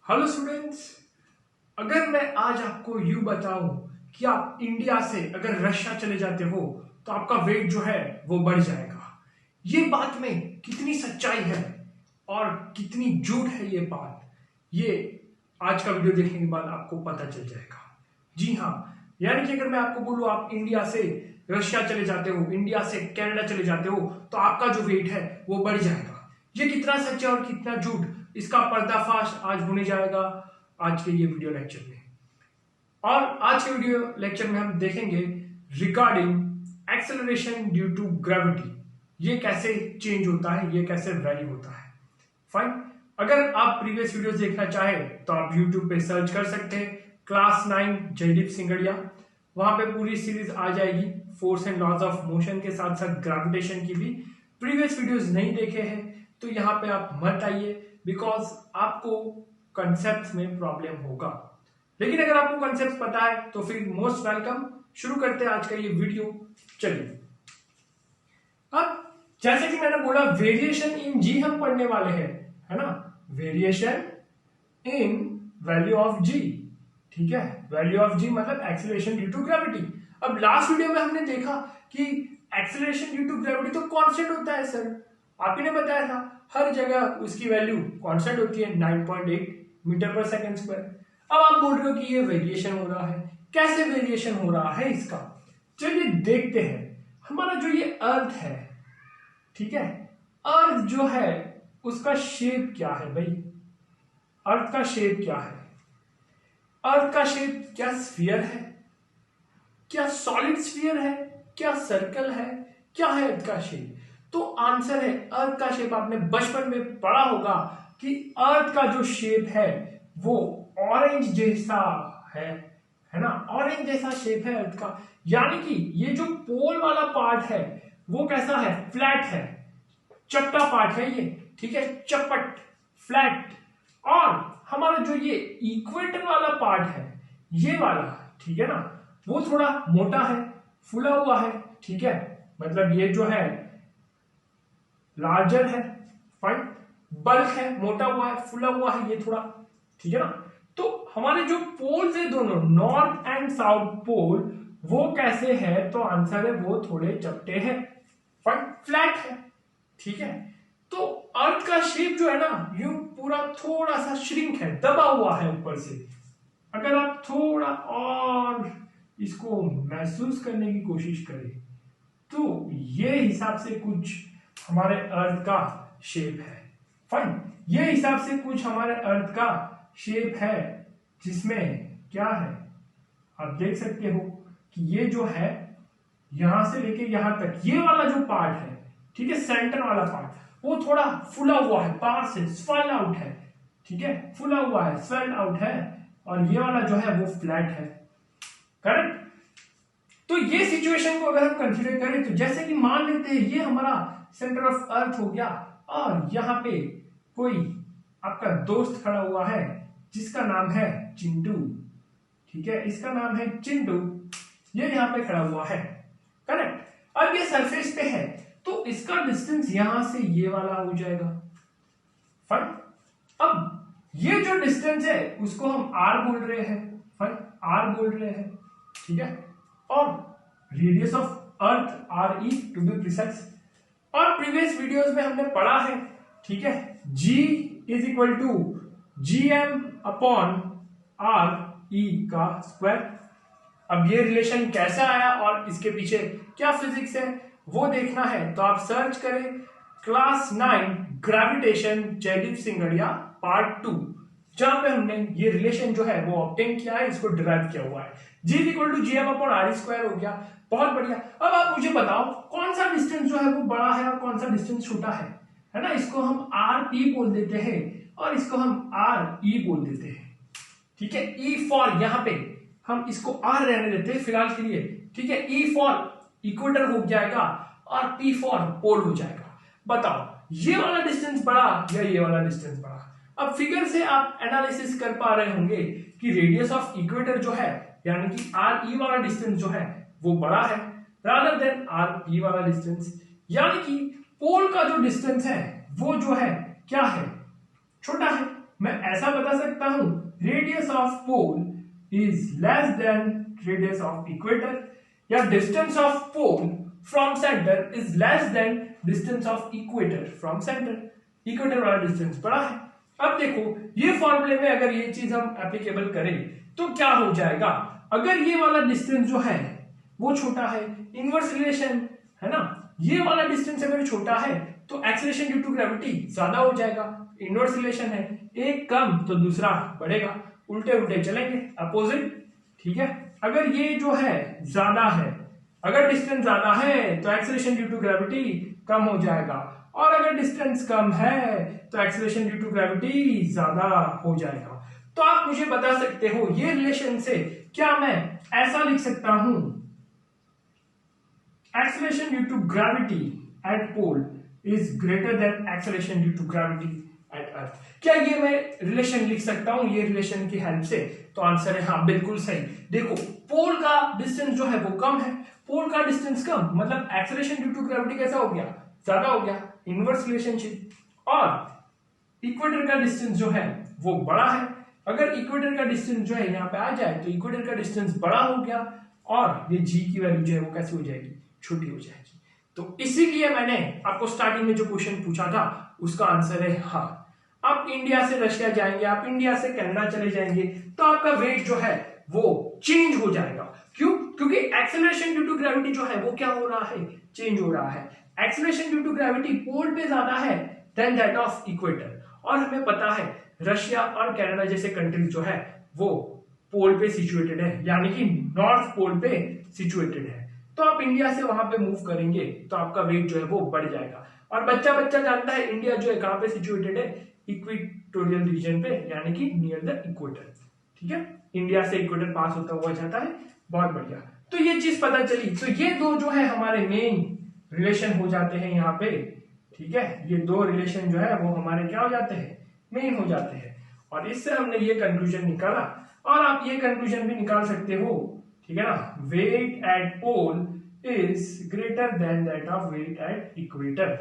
Hello students. अगर मैं आज आपको यूं बताऊं कि आप इंडिया से अगर रशिया चले जाते हो तो आपका वेट जो है वो बढ़ जाएगा, ये बात में कितनी सच्चाई है और कितनी झूठ है ये बात, ये आज का वीडियो देखने के बाद आपको पता चल जाएगा। जी हाँ, यानी कि अगर मैं आपको बोलूं आप इंडिया से रशिया चले जाते हो, इंडिया से कनाडा चले जाते हो तो आपका जो वेट है वो बढ़ जाएगा। ये कितना सच है और कितना झूठ, इसका पर्दाफाश आज होने जाएगा आज के ये वीडियो लेक्चर में। और आज के वीडियो लेक्चर में हम देखेंगे regarding acceleration due to gravity, ये कैसे चेंज होता है, ये कैसे वैरी होता है। फाइन, अगर आप प्रीवियस वीडियोस देखना चाहे तो आप YouTube पे सर्च कर सकते हैं क्लास 9 जयदीप सिंगड़िया, वहां पे पूरी सीरीज आ जाएगी। Force and laws of motion के साथ साथ ग्रेविटेशन की भी प्रीवियस वीडियोस नहीं देखे हैं तो यहाँ पे आप मत आइए, बिकॉज आपको कंसेप्ट में प्रॉब्लम होगा। लेकिन अगर आपको कंसेप्ट पता है तो फिर मोस्ट वेलकम। शुरू करते हैं आज का ये वीडियो। चलिए, अब जैसे कि मैंने बोला वेरिएशन इन जी हम पढ़ने वाले हैं, है ना। वेरिएशन इन वैल्यू ऑफ जी, ठीक है। वैल्यू ऑफ जी मतलब एक्सीलरेशन ड्यू टू ग्रेविटी। अब लास्ट वीडियो में हमने देखा कि एक्सीलरेशन ड्यू टू ग्रेविटी तो कांस्टेंट होता है सर, आप ही ने बताया था हर जगह उसकी वैल्यू कांस्टेंट होती है 9.8 मीटर पर सेकंड स्क्वायर। अब आप बोल रहे हो कि ये वेरिएशन हो रहा है, कैसे वेरिएशन हो रहा है इसका, चलिए देखते हैं। हमारा जो ये अर्थ है, ठीक है, अर्थ जो है उसका शेप क्या है भाई, अर्थ का शेप क्या है? अर्थ का शेप क्या स्फीयर है, क्या सॉलिड स्फीयर है, क्या सर्कल है, क्या है अर्थ का शेप? तो आंसर है अर्थ का शेप। आपने बचपन में पढ़ा होगा कि अर्थ का जो शेप है वो ऑरेंज जैसा है ना, ऑरेंज जैसा शेप है अर्थ का। यानी कि ये जो पोल वाला पार्ट है वो कैसा है, फ्लैट है, चपटा पार्ट है ये, ठीक है, चपट, फ्लैट। और हमारा जो ये इक्वेटर वाला पार्ट है ये वाला, ठीक है ना, वो थोड़ा मोटा है, फुला हुआ है, ठीक है, मतलब ये जो है लार्जर है, फाइन, बल्क है, मोटा हुआ है, फुला हुआ है ये थोड़ा, ठीक है ना। तो हमारे जो पोल्स है दोनों, नॉर्थ एंड साउथ पोल, वो कैसे है? तो आंसर है वो थोड़े चपटे हैं, फाइन, फ्लैट है, ठीक है। तो अर्थ का शेप जो है ना यूं पूरा थोड़ा सा श्रिंक है, दबा हुआ है ऊपर से। अगर आप थोड़ा और इसको महसूस करने की कोशिश करें तो ये हिसाब से कुछ हमारे अर्थ का शेप है, फाइन। ये हिसाब से कुछ हमारे अर्थ का शेप है, जिसमें क्या है आप देख सकते हो कि ये जो है यहां से लेके यहां तक, ये वाला जो पार्ट है, ठीक है, सेंटर वाला पार्ट, वो थोड़ा फुला हुआ है, बाहर से स्वेल आउट है, ठीक है, फुला हुआ है, स्वेल आउट है, और ये वाला जो है वो फ्लैट है, करेक्ट। तो ये सिचुएशन को अगर हम कंसीडर करें तो जैसे कि मान लेते हैं ये हमारा सेंटर ऑफ अर्थ हो गया और यहाँ पे कोई आपका दोस्त खड़ा हुआ है जिसका नाम है चिंटू, ठीक है, इसका नाम है चिंटू, ये यहाँ पे खड़ा हुआ है, करेक्ट। अब ये सरफेस पे है तो इसका डिस्टेंस यहां से ये वाला हो जाएगा, फाइन। अब ये जो डिस्टेंस है उसको हम आर बोल रहे हैं, फाइन, आर बोल रहे हैं, ठीक है। और radius of earth R E to be precise. और प्रीवियस वीडियोस में हमने पढ़ा है, ठीक है, G is equal to GM upon R E का स्क्वायर। अब ये रिलेशन कैसे आया और इसके पीछे क्या फिजिक्स है वो देखना है तो आप सर्च करें क्लास 9 ग्रेविटेशन जयदीप सिंगड़िया पार्ट 2, जहां पे हमने ये रिलेशन जो है वो ऑब्टेन किया है, इसको डिराइव किया हुआ है। G is equal to GM upon R square हो गया, बहुत बढ़िया। अब आप मुझे बताओ कौन सा डिस्टेंस जो है वो बड़ा है और कौन सा डिस्टेंस छोटा है ना। इसको हम आर पी बोल देते हैं और इसको हम आर ई बोल देते हैं, ठीक है। ई फॉर यहाँ पे हम इसको आर रहने देते हैं फिलहाल के लिए, ठीक है। ई फॉर इक्वेटर हो जाएगा और पी फॉर पोल हो जाएगा। बताओ ये वाला डिस्टेंस बड़ा या ये वाला डिस्टेंस बड़ा? अब फिगर से आप एनालिसिस कर पा रहे होंगे कि रेडियस ऑफ इक्वेटर जो है यानी कि आर ई वाला डिस्टेंस जो है वो बड़ा है रादर देन आर पी वाला डिस्टेंस, यानी कि पोल का जो डिस्टेंस है वो जो है क्या है, छोटा है, मैं ऐसा बता सकता हूं radius of pole is less than radius of equator, या distance of pole from centre is less than distance of equator from centre. Equator वाला डिस्टेंस बड़ा है। अब देखो ये फॉर्मूले में अगर ये चीज हम एप्लीकेबल करें तो क्या हो जाएगा, अगर ये वाला डिस्टेंस जो है वो छोटा है, इनवर्स रिलेशन है ना, ये वाला डिस्टेंस अगर छोटा है तो एक्सेलरेशन ड्यू टू ग्रेविटी ज्यादा हो जाएगा, इनवर्स रिलेशन है, एक कम तो दूसरा बढ़ेगा, उल्टे उल्टे चलेंगे, अपोजिट। ठीक है, अगर ये जो है ज्यादा है, अगर डिस्टेंस ज्यादा है तो एक्सेलरेशन ड्यू टू ग्रेविटी कम हो जाएगा, और अगर डिस्टेंस कम है तो एक्सेलरेशन ड्यू टू ग्रेविटी ज्यादा हो जाएगा। तो आप मुझे बता सकते हो ये रिलेशन से क्या मैं ऐसा लिख सकता हूं, acceleration due to gravity at pole is greater than acceleration due to gravity at earth. क्या ये मैं रिलेशन लिख सकता हूं ये रिलेशन की हेल्प से? तो आंसर है हाँ, बिल्कुल सही। देखो पोल का डिस्टेंस जो है वो कम है, पोल का डिस्टेंस कम मतलब एक्सेलरेशन ड्यू टू ग्रेविटी कैसा हो गया, ज्यादा हो गया, इनवर्स रिलेशनशिप। और इक्वेटर का डिस्टेंस जो है वो बड़ा है, अगर इक्वेटर का डिस्टेंस जो है यहाँ पे आ जाए तो इक्वेटर का डिस्टेंस बड़ा हो गया और ये जी की वैल्यू जो है वो कैसे हो जाएगी, छोटी हो जाएगी। तो इसीलिए मैंने आपको स्टार्टिंग में जो क्वेश्चन पूछा था उसका आंसर है हाँ। आप इंडिया से रशिया जाएंगे, आप इंडिया से कनाडा चले जाएंगे तो आपका वेट जो है वो चेंज हो जाएगा। क्यों? क्योंकि एक्सेलरेशन ड्यू टू ग्रेविटी जो है वो क्या हो रहा है, चेंज हो रहा है। एक्सेलरेशन ड्यू टू ग्रेविटी पोल पे ज्यादा है देन दैट ऑफ इक्वेटर, और हमें पता है रशिया और कनाडा जैसे कंट्रीज जो है वो पोल पे सिचुएटेड है, यानी कि नॉर्थ पोल पे सिचुएटेड है। तो आप इंडिया से वहां पे मूव करेंगे तो आपका वेट जो है वो बढ़ जाएगा। और बच्चा बच्चा जानता है इंडिया जो है कहां पे सिचुएटेड है, इक्वेटोरियल रीजन पे, यानी कि नियर द इक्वेटर। ठीक है, इंडिया से इक्वेटर पास होता हुआ जाता है, बहुत बढ़िया। तो ये चीज पता चली। तो ये दो जो है हमारे मेन रिलेशन हो जाते हैं यहाँ पे। ठीक है, ये दो रिलेशन जो है वो हमारे क्या हो जाते हैं, मेन हो जाते हैं। और इससे हमने ये कंक्लूजन निकाला, और आप ये कंक्लूजन भी निकाल सकते हो, ठीक है ना, weight at pole is greater than that of weight at equator.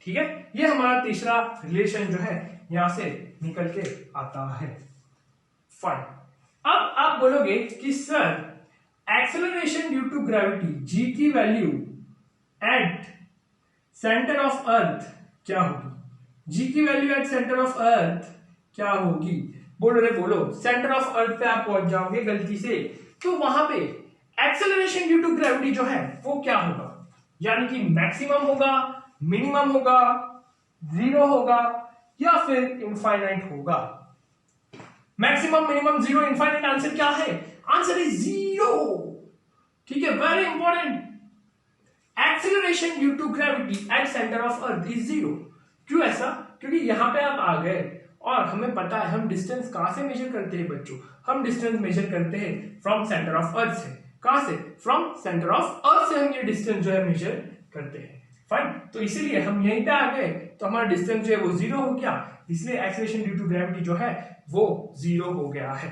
ठीक है, ये हमारा तीसरा रिलेशन जो है यहां से निकल के आता है। फाइन। अब आप बोलोगे कि sir acceleration due to gravity G की value at centre of earth क्या होगी, जी की value at centre of earth क्या होगी? बोलो रे बोलो, सेंटर ऑफ अर्थ पे आप पहुंच जाओगे गलती से तो वहां पे एक्सेलरेशन ड्यू टू ग्रेविटी जो है वो क्या होगा, यानी कि मैक्सिमम होगा, मिनिमम होगा, जीरो होगा, या फिर इनफाइनाइट होगा? Maximum, minimum, zero, infinite, answer क्या है? Answer is zero. ठीक है, very important. Acceleration due to gravity at centre of earth is zero. क्यों ऐसा? क्योंकि यहां पे आप आ गए और हमें पता है हम डिस्टेंस कहां से मेजर करते हैं बच्चों, हम डिस्टेंस मेजर करते हैं फ्रॉम सेंटर ऑफ अर्थ से। कहां से? फ्रॉम सेंटर ऑफ अर्थ से हम ये डिस्टेंस जो है मेजर करते हैं। फाइन, तो इसीलिए हम यहीं पे आ गए तो हमारा डिस्टेंस जो है वो जीरो हो गया, इसलिए एक्सेलरेशन ड्यू टू ग्रेविटी जो है वो जीरो हो गया है।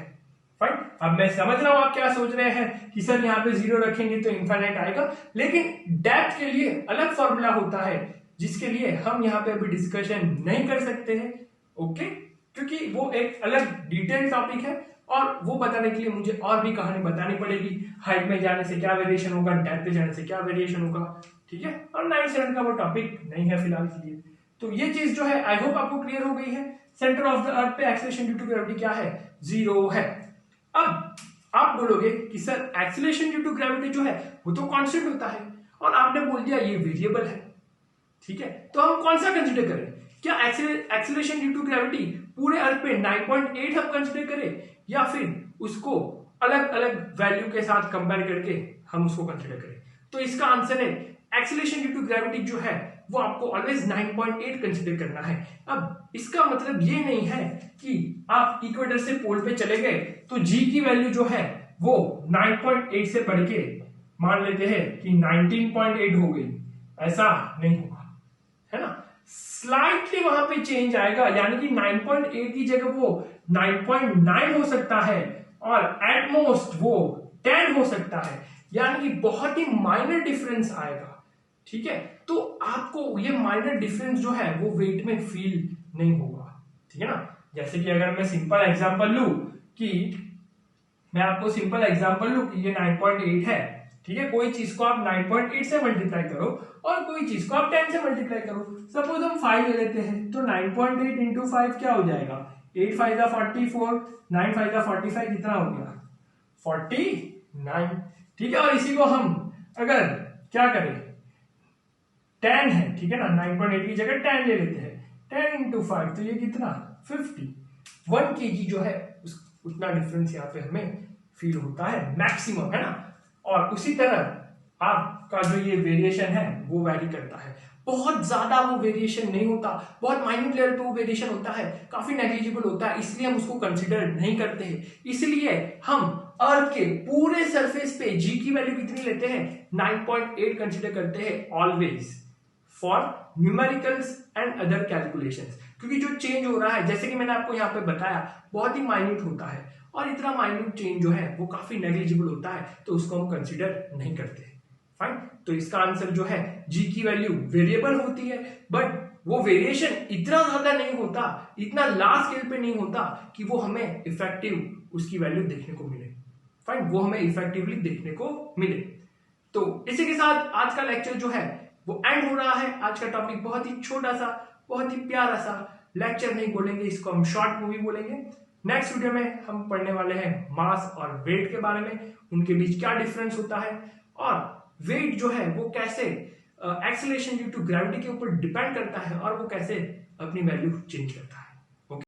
फाइन, अब मैं समझ रहा हूं आप क्या सोच रहे हैं कि सर यहाँ पे जीरो रखेंगे तो इनफाइनाइट आएगा, लेकिन डेप्थ के लिए अलग फॉर्मूला होता है जिसके लिए हम यहाँ पे अभी डिस्कशन नहीं कर सकते हैं। ओके, क्योंकि वो एक अलग डिटेल टॉपिक है और वो बताने के लिए मुझे और भी कहानी बतानी पड़ेगी। हाइट में जाने से क्या वेरिएशन होगा, डेप्थ पे जाने से क्या वेरिएशन होगा। ठीक है, और 9th स्टैंडर्ड का वो टॉपिक नहीं है फिलहाल के लिए। तो ये चीज जो है आई होप आपको क्लियर हो गई है। सेंटर ऑफ द अर्थ पे एक्सेलरेशन ड्यू टू ग्रेविटी क्या है? जीरो है। अब आप बोलोगे कि sir acceleration due to gravity जो है वो तो कांस्टेंट होता है, और आपने बोल दिया ये वेरिएबल है। ठीक है, तो हम कौन सा कंसिडर करें? क्या एक्सेलरेशन ड्यू टू ग्रेविटी पूरे अर्थ पे 9.8 हम कंसिडर करें, या फिर उसको अलग अलग वैल्यू के साथ कंपेयर करके हम उसको कंसिडर करें? तो इसका आंसर है एक्सेलरेशन ड्यू टू ग्रेविटी जो है वो आपको ऑलवेज 9.8 कंसिडर करना है। अब इसका मतलब ये नहीं है कि आप इक्वेटर से पोल पे चले गए तो जी की वैल्यू जो है वो 9.8 से बढ़ के मान लेते हैं कि 19.8 हो गई, ऐसा नहीं होगा, है ना। स्लाइटली वहां पे चेंज आएगा, यानी कि 9.8 की जगह वो 9.9 हो सकता है, और एट मोस्ट वो 10 हो सकता है, यानी कि बहुत ही माइनर डिफरेंस आएगा। ठीक है, तो आपको ये माइनर डिफरेंस जो है वो वेट में फील नहीं होगा। ठीक है ना। जैसे कि अगर मैं सिंपल एग्जांपल लूं कि मैं आपको सिंपल एग्जांपल लूं कि ये 9.8 है, ठीक है। कोई चीज को आप 9.8 से मल्टीप्लाई करो और कोई चीज को आप 10 से मल्टीप्लाई करो। सपोज हम 5 ले लेते हैं तो 9.8 इंटू 5 क्या हो जाएगा, 8 5 जा 44, 9 5 जा 45, कितना हो गया 49, ठीक है। और इसी को हम अगर क्या करें 10 है, ठीक है ना, 9.8 की जगह 10 ले लेते हैं, 10 इंटू 5 तो ये कितना 50, 1 kg जो है उतना डिफरेंस यहाँ पे हमें फील होता है मैक्सिमम, है ना। और उसी तरह आपका जो ये वेरिएशन है वो वैरी करता है, बहुत ज्यादा वो वेरिएशन नहीं होता, बहुत माइन्यूट लेवल पे वो वेरिएशन होता है, काफी नेग्लिजिबल होता है, इसलिए हम उसको कंसीडर नहीं करते हैं। इसलिए हम अर्थ के पूरे सरफेस पे जी की वैल्यू कितनी लेते हैं 9.8 कंसीडर करते हैं always for numericals and other calculations, क्योंकि जो चेंज हो रहा है जैसे कि मैंने आपको यहाँ पे बताया बहुत ही माइन्यूट होता है और इतना माइन्यूट चेंज जो है वो काफी नेग्लिजिबल होता है, तो उसको हम कंसीडर नहीं करते। फाइन, तो इसका आंसर जो है जी की वैल्यू वेरिएबल होती है, बट वो वेरिएशन इतना ज्यादा नहीं होता, इतना लार्ज स्केल पे नहीं होता कि वो हमें इफेक्टिव उसकी वैल्यू देखने को मिले। फाइन, वो हमें इफेक्टिवली देखने को मिले। तो इसी के साथ आज का लेक्चर जो है वो एंड हो रहा है। आज का टॉपिक बहुत ही छोटा सा, बहुत ही प्यारा सा, लेक्चर नहीं बोलेंगे इसको, हम शॉर्ट मूवी बोलेंगे। नेक्स्ट वीडियो में हम पढ़ने वाले हैं मास और वेट के बारे में, उनके बीच क्या डिफरेंस होता है और वेट जो है वो कैसे एक्सेलरेशन ड्यू टू ग्रेविटी के ऊपर डिपेंड करता है और वो कैसे अपनी वैल्यू चेंज करता है।